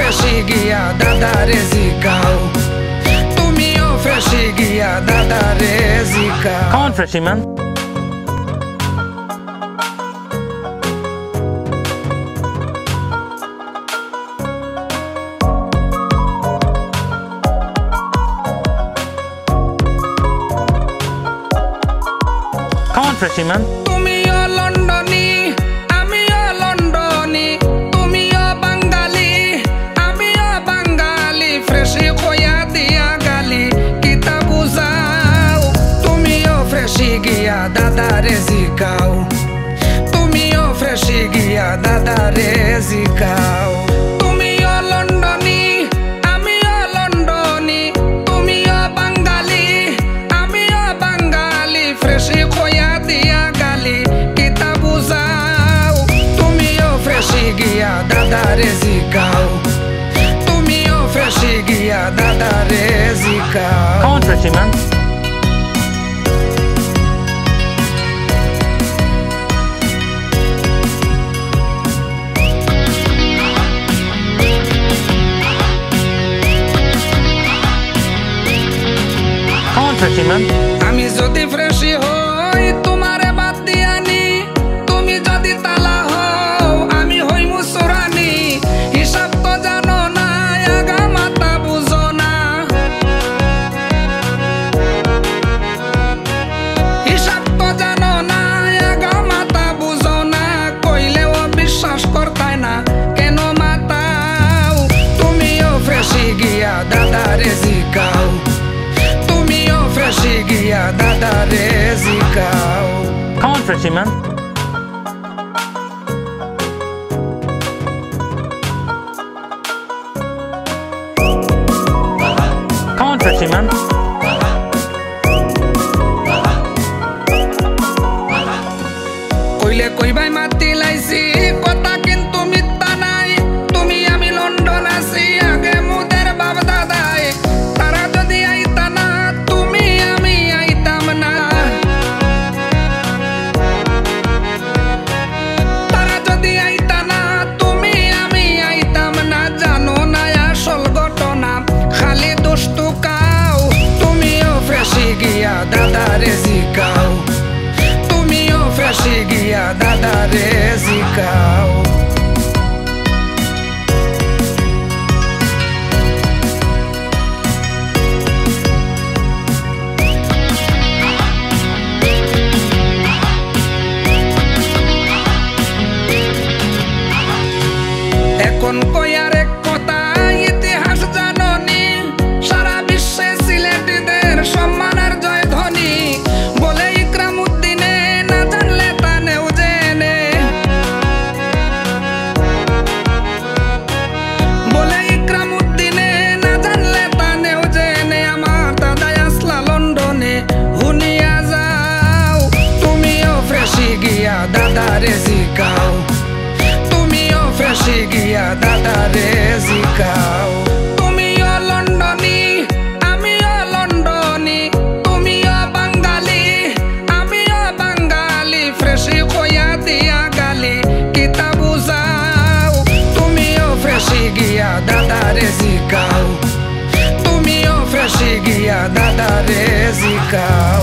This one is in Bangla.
ফ্রেশি গিয়া দাদারে জিকাও, তুমিও ফ্রেশি গিয়া দাদারে জিকাও। Come on, Freshie man. Come on, Freshie man. তুমিও লন্ডনী, আমিও লন্ডনী, তুমিও বাঙালি, আমিও বাঙালি, ফ্রেশি কইয়া দিয়া গালি কিতা বুঝাও, তুমিও ফ্রেশি গিয়া দাদারে জিকাও, তুমিও ফ্রেশি গিয়া দাদারে জিকাও। তুমিও লন্ডনী, আমিও লন্ডনী, তুমিও বাঙালি, আমিও বাঙালি, ফ্রেশি কইয়া দিয়া গালি কিতা বুঝাও, তুমিও ফ্রেশি গিয়া দাদারে জিকাও, তুমিও ফ্রেশি গিয়া দাদারে জিকাও। Come on, Freshie man. Come on, Freshie man. আমি যদি ফ্রেশি হই তোমারে বাদ দিয়ানি, তুমি যদি তালা হও আমি হই মুসুরানি, হিসাব তো জানো না আগা মাথা বুঝো না, হিসাব তো জানো না আগা মাথা বুঝো না, কইলেও বিশ্বাস করতাই না কেন মাতাও, তুমিও ফ্রেশি গিয়া দাদারে জিকাও, তুমিও ফ্রেশি গিয়া দাদারে জিকাও। Come on, Freshie man. Come on, Freshie man. কইলে কইবাই মাতি লাইছি কথা কিন্তু মিথ্যা নাই, তুমি আমি লন্ডন আছি আগে মুদের বাপ দাদাই, তারা যদি আইতা না তুমি আমি আইতাম না, তারা যদি আইতা না তুমি আমি আইতাম না, জানো না আসল ঘটনা খালি দুষ্টু কাও, তুমিও ফ্রেশি গিয়া দাদারে জিকাও, তুমিও ফ্রেশি গিয়া দাদারে জিকাও। এখন কয়ার এক কথা ইতিহাস জাননি, সারা বিশ্বে সিলেটিদের সম্মানের জয় ধ্বনি, বলে ইকরাম উদ্দিনে না জানলে তানেও জেনে, বলে ইকরাম উদ্দিনে না জানলে তানেও জেনে, আমার দাদাই আসলা লন্ডনে হুনিয়া যাও, তুমিও ফ্রেশি গিয়া দাদারে জিকাও, তুমিও ফ্রেশি গিয়া দাদারে জিকাও। তুমিও লন্ডনী, আমিও লন্ডনী, তুমিও বাঙালি, আমিও বাঙালি, ফ্রেশি কইয়া দিয়া গালি কিতা বুঝাও, তুমিও ফ্রেশি গিয়া দাদারে জিকাও, তুমিও ফ্রেশি গিয়া দাদারে জিকাও।